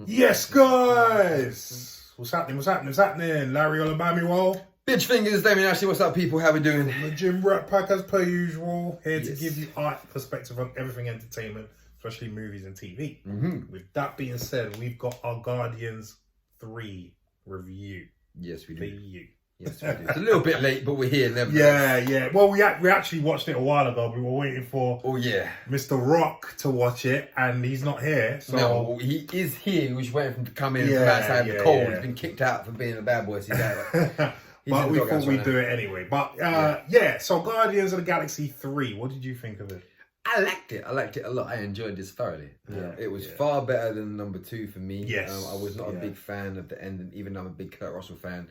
Yes, guys! What's happening? Larry Olabami Roll. Bitch fingers, Damien Ashley, what's up, people? How we doing? The Gym Rat Pack, as per usual, here to give you art perspective on everything entertainment, especially movies and TV. With that being said, we've got our Guardians 3 review. Yes, we For do. you. Yes, we do. It's a little bit late, but we're here nevertheless. Yeah. Well, we actually watched it a while ago. We were waiting for Mr. Rock to watch it, and he's not here. So no, he is here. We was waiting for him to come in from outside the cold. He's been kicked out for being a bad boy. So but we thought we'd do it anyway. But so Guardians of the Galaxy 3, what did you think of it? I liked it. I liked it a lot. I enjoyed this thoroughly. It was far better than number 2 for me. Yes. I was not a big fan of the ending, even though I'm a big Kurt Russell fan.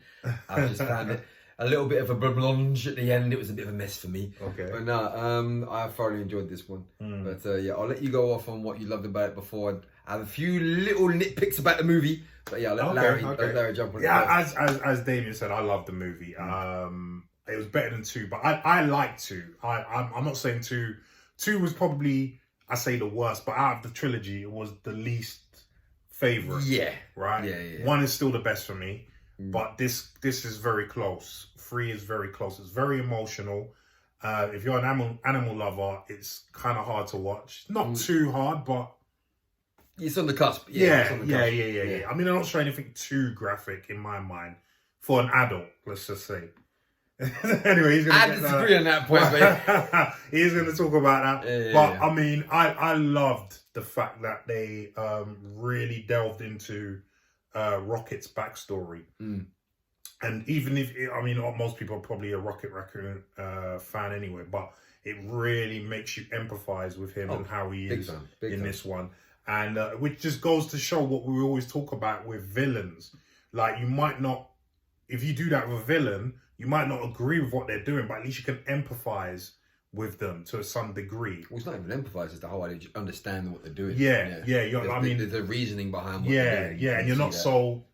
I just found it a little bit of a blancmange at the end. It was a bit of a mess for me. Okay. But no, I thoroughly enjoyed this one. But I'll let you go off on what you loved about it before. I have a few little nitpicks about the movie. But I'll let Larry jump on it. Yeah, as Damien said, I loved the movie. It was better than 2, but I liked 2. I'm not saying 2 was probably, I say, the worst, but out of the trilogy, it was the least favourite. Yeah. Right? Yeah. 1 is still the best for me, but this is very close. 3 is very close. It's very emotional. If you're an animal lover, it's kind of hard to watch. Not too hard, but it's on the cusp. Yeah. I mean, I'm not showing anything too graphic in my mind for an adult, let's just say. Anyway, he's I disagree on that point, mate. He's going to talk about that. I mean, I loved the fact that they really delved into Rocket's backstory. And even if, most people are probably a Rocket Raccoon fan anyway, but it really makes you empathize with him and how he is in this one. And which just goes to show what we always talk about with villains. Like, you might not, if you do that with a villain, you might not agree with what they're doing, but at least you can empathize with them to some degree. Well, it's not even empathize, it's the whole idea, just understand what they're doing. There's the reasoning behind what they're doing. And you're not so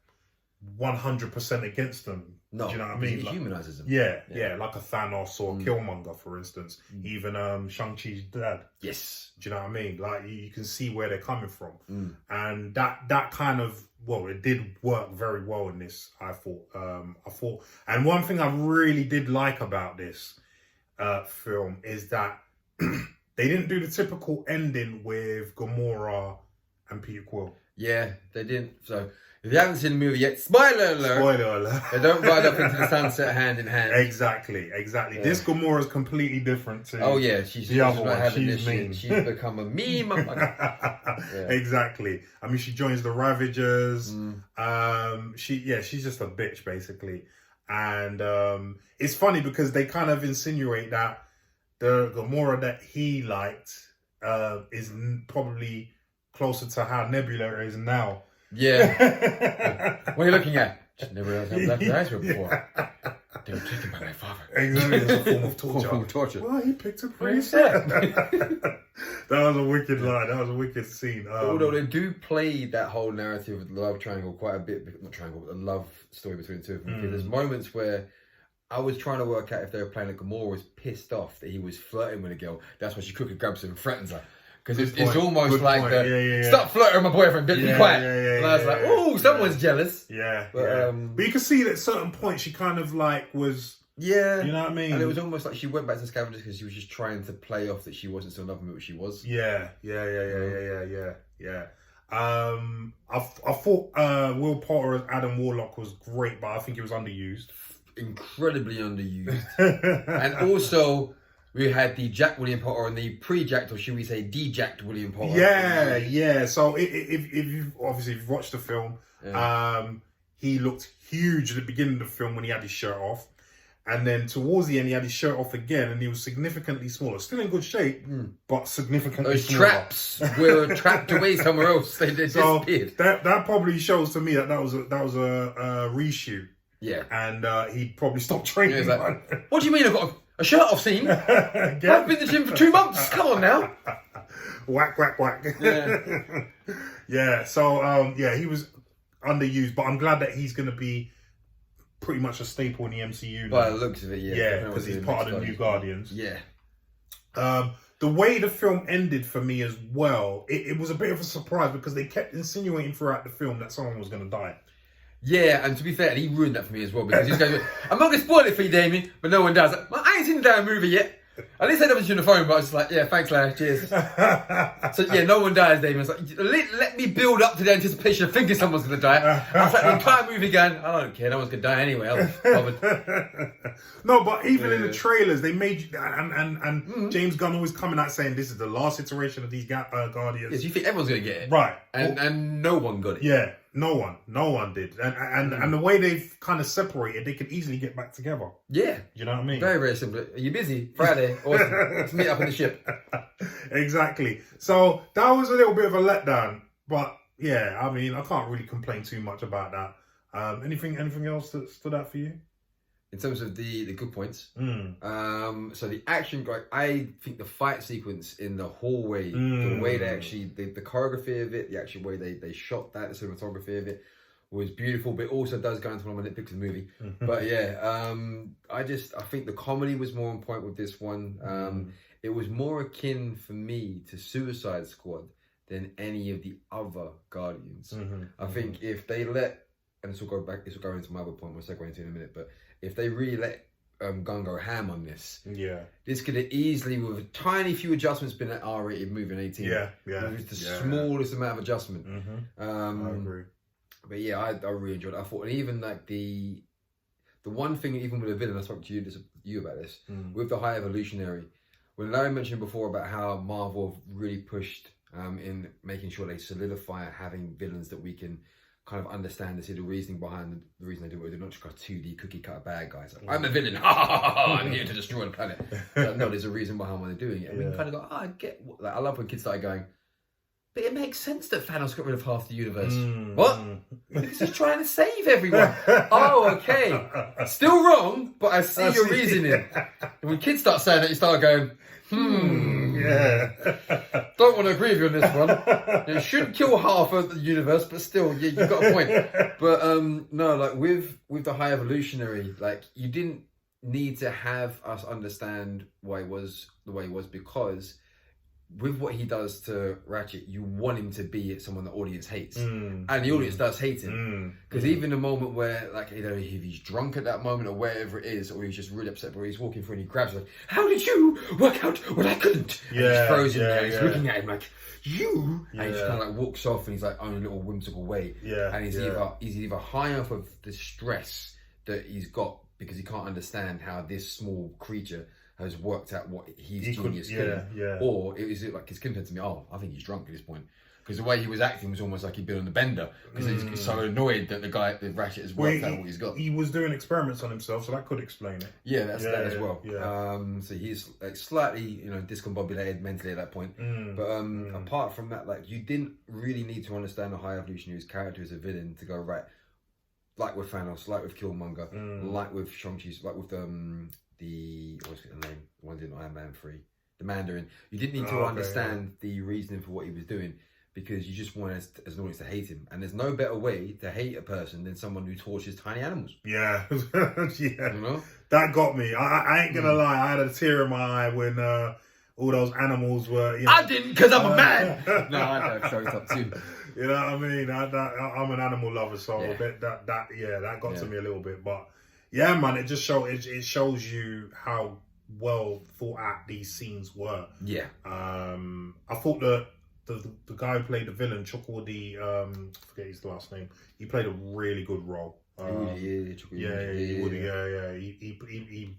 100% against them. No, do you know what I mean? It humanizes them. Yeah, like a Thanos or Killmonger, for instance. Even Shang-Chi's dad. Yes. Do you know what I mean? Like, you can see where they're coming from. And that kind of, it did work very well in this, I thought. And one thing I really did like about this film is that they didn't do the typical ending with Gamora and Peter Quill. Yeah, they didn't. So, if you haven't seen the movie yet, spoiler alert. They don't ride up into the sunset hand in hand. Exactly. Yeah. This Gamora is completely different to she's the other one. She's mean. She's become a meme. Exactly. I mean, she joins the Ravagers. She's just a bitch, basically. And it's funny because they kind of insinuate that the Gamora that he liked is probably closer to how Nebula is now. Yeah. What are you looking at? Just never realized how black the eyes were before. They were taken by my father. Exactly, it's a form of torture. Well, he picked a pretty set. That was a wicked line. That was a wicked scene. Although they do play that whole narrative of the love triangle quite a bit, not triangle, but the love story between the two of them. Because there's moments where I was trying to work out if they were playing like Gamora was pissed off that he was flirting with a girl. That's why she quickly grabs him and threatens her. Because it's almost like stop flirting with my boyfriend, be quiet. And I was like, oh, someone's jealous. But you can see that at certain points she kind of like was, you know what I mean? And it was almost like she went back to Scavengers because she was just trying to play off that she wasn't still loving me, but she was. Yeah. I thought Will Potter as Adam Warlock was great, but I think he was underused. Incredibly underused. And also, we had the Jack William Potter and the pre-jacked, or should we say de-jacked William Potter. Yeah. So if you've watched the film, he looked huge at the beginning of the film when he had his shirt off. And then towards the end, he had his shirt off again, and he was significantly smaller. Still in good shape, but significantly smaller. Those traps were trapped away somewhere else. They disappeared. That probably shows to me that was a reshoot. Yeah. And he probably stopped training. What do you mean I've got a shirt off scene? I've been in the gym for 2 months. Come on now. Whack. Yeah. So, he was underused, but I'm glad that he's going to be pretty much a staple in the MCU now. By the looks of it, yeah, because he's part of the new Guardians. Yeah. the way the film ended for me as well, it was a bit of a surprise because they kept insinuating throughout the film that someone was going to die. Yeah, and to be fair, he ruined that for me as well because he's going, I'm not going to spoil it for you, Damien, but no one does. I ain't seen the damn movie yet. I didn't say that was on the phone, but I was just like, yeah, thanks, Larry, cheers. So yeah, no one dies, Damien. It's like, let me build up to the anticipation of thinking someone's going to die. I was like, the entire movie going, I don't care, no one's going to die anyway. I was bothered. No, but even in the trailers, they made you, and James Gunn always coming out saying this is the last iteration of these Guardians. Yes, you think everyone's going to get it. Right. And no one got it. Yeah, no one did. And the way they've kind of separated, they could easily get back together. Yeah. You know what I mean? Very, very simple. Are you busy? Friday. Awesome. Let's meet up on the ship. Exactly. So that was a little bit of a letdown. But yeah, I mean, I can't really complain too much about that. Anything else that stood out for you? In terms of the good points, so the action, I think the fight sequence in the hallway, the way they actually, the choreography of it, the actual way they shot that, the cinematography of it was beautiful, but it also does go into one of my nitpicks of the movie. But yeah, I think the comedy was more on point with this one. It was more akin for me to Suicide Squad than any of the other Guardians. I think if they let, and this will go into my other point, we'll segue into in a minute, but if they really let Gunn go ham on this, this could have easily, with a tiny few adjustments, been an R-rated movie in 18. With the smallest amount of adjustment. I agree. But yeah, I really enjoyed it. I thought, and even like the one thing, even with the villain, I spoke to you about this, with the High Evolutionary, when Larry mentioned before about how Marvel have really pushed in making sure they solidify having villains that we can kind of understand and see the reasoning behind the reason they do it. They're not just got 2D cookie cutter bad guys. Like, I'm a villain. I'm here to destroy the planet. No, there's a reason behind why they're doing it. And we can kind of go, I get. Like, I love when kids started going, but it makes sense that Thanos got rid of half the universe. What? Because he's trying to save everyone. Oh, okay. Still wrong, but I see your reasoning. And when kids start saying that, you start going, don't want to agree with you on this one. It should kill half of the universe, but still, yeah, you've got a point. But no, like with the High Evolutionary, like you didn't need to have us understand why it was the way it was, because with what he does to Ratchet, you want him to be someone the audience hates, and the audience does hate him. Because even the moment where, like, you know, if he's drunk at that moment or wherever it is, or he's just really upset, where he's walking through and he grabs him, like, how did you work out what I couldn't? And he's frozen there, he's looking at him like, you, and he just kind of like walks off in his like own little whimsical way. And he's either high off of the stress that he's got because he can't understand how this small creature has worked out what he's genius doing, or is it like his skin to me? Oh, I think he's drunk at this point, because the way he was acting was almost like he'd been on the bender because he's so annoyed that the Ratchet has worked out what he's got. He was doing experiments on himself, so that could explain it. Yeah, that's that as well. So he's like slightly, you know, discombobulated mentally at that point. But apart from that, like you didn't really need to understand the High Evolutionary's character as a villain to go right. Like with Thanos, like with Killmonger, like with Shang-Chi's, like with what's the name? The one's in Iron Man 3. The Mandarin. You didn't need to understand the reasoning for what he was doing, because you just want as an audience to hate him. And there's no better way to hate a person than someone who tortures tiny animals. Yeah. You know? That got me. I ain't gonna lie, I had a tear in my eye when all those animals were... You know, I didn't, because I'm a man! No, I know, choked up too. You know what I mean? I'm an animal lover, so that got to me a little bit. But yeah, man, it shows you how well thought out these scenes were. Yeah. I thought the guy who played the villain, Chukwudi, I forget his last name, he played a really good role. He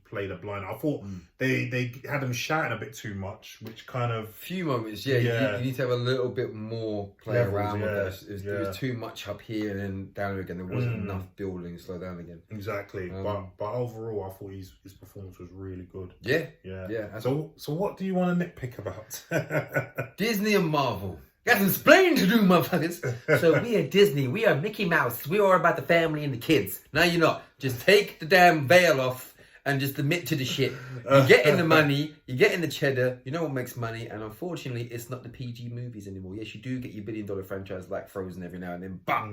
played a blind. I thought they had him shouting a bit too much, which kind of few moments. You need to have a little bit more play around with this. There was too much up here and then down again. There wasn't enough building to slow down again. Exactly. But overall, I thought his performance was really good. Yeah. So what do you want to nitpick about? Disney and Marvel. Got some explaining to do, motherfuckers. So we are Disney. We are Mickey Mouse. We are about the family and the kids. No, you're not. Just take the damn veil off and just admit to the shit. You're getting the money. You're getting the cheddar. You know what makes money. And unfortunately, it's not the PG movies anymore. Yes, you do get your billion-dollar franchise like Frozen every now and then. But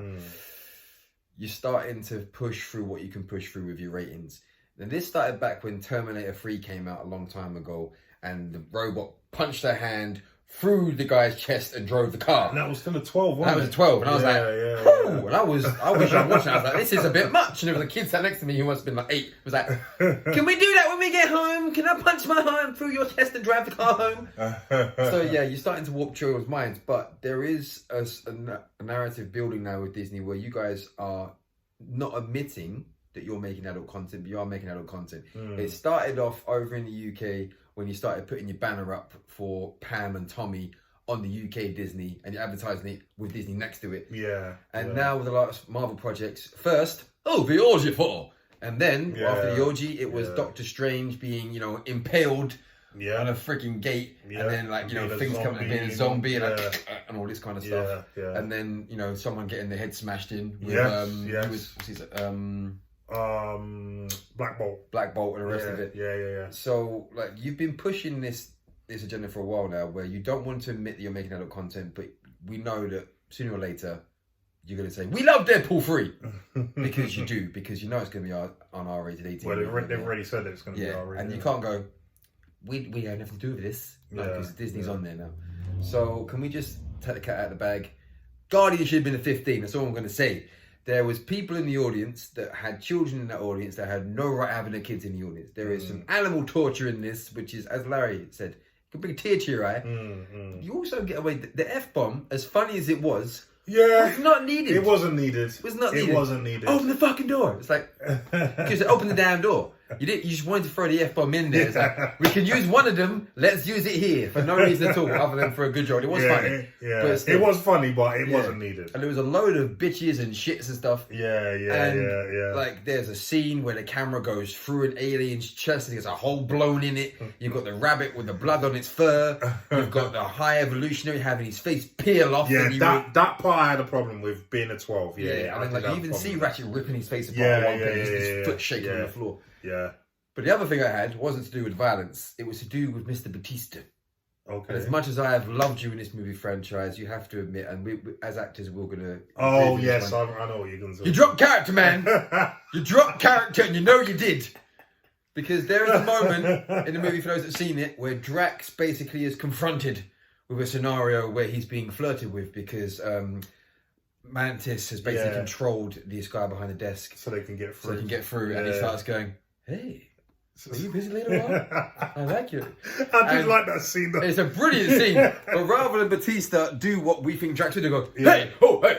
you're starting to push through what you can push through with your ratings. And this started back when Terminator 3 came out a long time ago. and the robot punched her hand through the guy's chest and drove the car. And that was still a 12, wasn't that it? was a 12, and I was like, yeah. and I wish I was watching. I was like, this is a bit much. And there was a kid sat next to me who must have been like 8. Was like, can we do that when we get home? Can I punch my arm through your chest and drive the car home? So yeah, you're starting to warp children's minds, but there is a narrative building now with Disney where you guys are not admitting that you're making adult content, but you are making adult content. It started off over in the UK when you started putting your banner up for Pam and Tommy on the UK Disney, and you're advertising it with Disney next to it. Yeah. And now with the last Marvel projects, first, the orgy for, and then after the orgy, it was Doctor Strange being, impaled on a freaking gate, and then things coming and being a zombie and and all this kind of stuff. And then someone getting their head smashed in with Black Bolt and the rest of it. Yeah. So you've been pushing this agenda for a while now, where you don't want to admit that you're making adult content, but we know that sooner or later you're going to say, we love Deadpool 3 because you do, because you know it's going to be on R-rated 18. Well, they've already said it's going to be R-rated. And you can't go, we have nothing to do with this, because Disney's on there now. So can we just take the cat out of the bag? Guardians should have been a 15, that's all I'm going to say. There was people in the audience that had children in that audience that had no right having their kids in the audience. There is some animal torture in this, which is, as Larry said, it could bring a tear to your eye. You also get away, the F-bomb, as funny as it was not needed. It wasn't needed. It was not needed. It wasn't needed. Open the fucking door. It's like, because open the damn door. You just wanted to throw the F-bomb in there. It's like, we can use one of them, let's use it here for no reason at all, other than for a good joke. It was funny. But still, it was funny, but it wasn't needed. And there was a load of bitches and shits and stuff. Yeah. Like, there's a scene where the camera goes through an alien's chest and there's a hole blown in it. You've got the rabbit with the blood on its fur. You've got the high evolutionary having his face peel off. Yeah, that part I had a problem with being a 12. And then you even see Ratchet ripping his face apart at one point, his foot shaking on the floor. Yeah. But the other thing I had wasn't to do with violence. It was to do with Mr. Batista. Okay. And as much as I have loved you in this movie franchise, you have to admit, and we as actors, we're going to... Oh, yes, I know what you're going to say. You dropped character, man. You dropped character, and you know you did. Because there is a moment in the movie, for those that have seen it, where Drax basically is confronted with a scenario where he's being flirted with because Mantis has basically controlled this guy behind the desk. So they can get through. And he starts going, hey... Are you busy later on? I like you. I did like that scene though. It's a brilliant scene. But rather than Batista do what we think Drax would do, go, hey,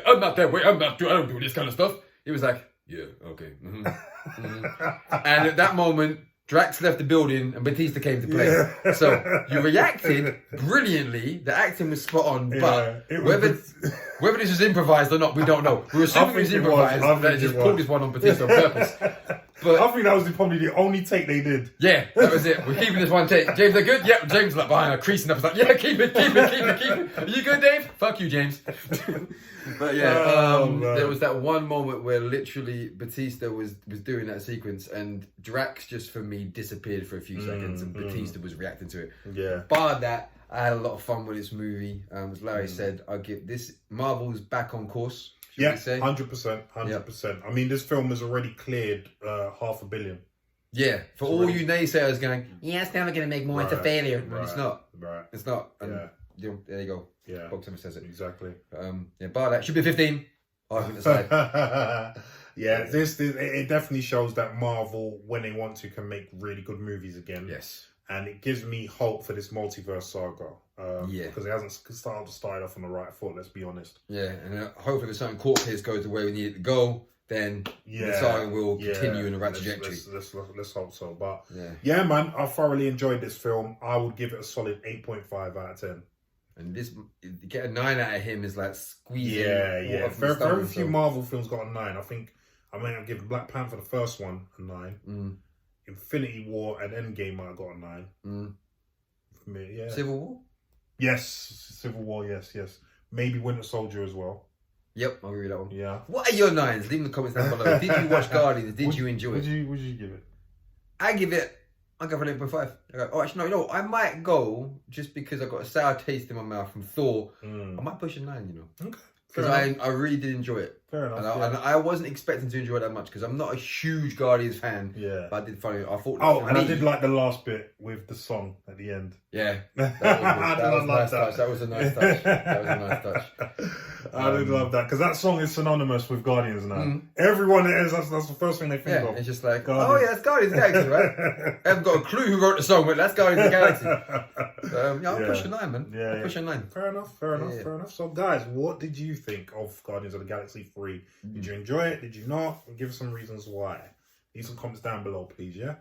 I'm not that way. I don't do this kind of stuff. He was like, yeah, okay. And at that moment, Drax left the building and Batista came to play. So you reacted brilliantly. The acting was spot on. But whether this was improvised or not, we don't know. We're assuming it was improvised. They just pulled this one on Batista on purpose. But I think that was probably the only take they did. Yeah, that was it. We're keeping this one take. James, they're good? Yep. James like behind her, creasing up. He's like, yeah, keep it. Are you good, Dave? Fuck you, James. But there was that one moment where literally Batista was doing that sequence and Drax just for me disappeared for a few seconds and Batista was reacting to it. Yeah. Bar that, I had a lot of fun with this movie. As Larry said, I give this Marvel's back on course. Yeah, 100%. I mean, this film has already cleared $500 million. Yeah, for all you naysayers going, it's never going to make more, it's a failure. Right, it's not. Right. It's not. And there you go. Yeah. Bob Timmer says it. Exactly. Bar that. Should be 15. Argument aside. It definitely shows that Marvel, when they want to, can make really good movies again. Yes. And it gives me hope for this multiverse saga. Because it hasn't started off on the right foot, let's be honest. Yeah, and hopefully if something court case goes the way we need it to go, then the saga will continue in the right trajectory. Let's hope so. But yeah, man, I thoroughly enjoyed this film. I would give it a solid 8.5 out of 10. And this, get a 9 out of him is like squeezing. Yeah. Very few Marvel films got a 9. I think I may have given Black Panther the first one a 9. Infinity War and Endgame might have got a 9. Yeah. Civil War? Yes, Civil War, yes. Maybe Winter Soldier as well. Yep, I'll read that one. Yeah. What are your 9s? Leave in the comments down below. Did you watch Guardians? Did you enjoy it? Would you give it? I'll go for an 8.5. Actually, no, I might go just because I got a sour taste in my mouth from Thor. I might push a 9, Okay. Because I really did enjoy it. fair enough. And I wasn't expecting to enjoy that much because I'm not a huge Guardians fan. Yeah. But I did find it. I thought. Oh, and I did like the last bit with the song at the end. Yeah. That was a nice touch. That was a nice touch. That was a nice touch. I did love that because that song is synonymous with Guardians now. Everyone is. That's the first thing they think of. It's just like, Guardians. oh yeah, it's Guardians of the Galaxy, right? I haven't got a clue who wrote the song, but that's Guardians of the Galaxy. I'm pushing 9, man. I'm pushing 9. Fair enough. So, guys, what did you think of Guardians of the Galaxy 3? Did you enjoy it? Did you not? Give us some reasons why. Leave some comments down below, please. Yeah.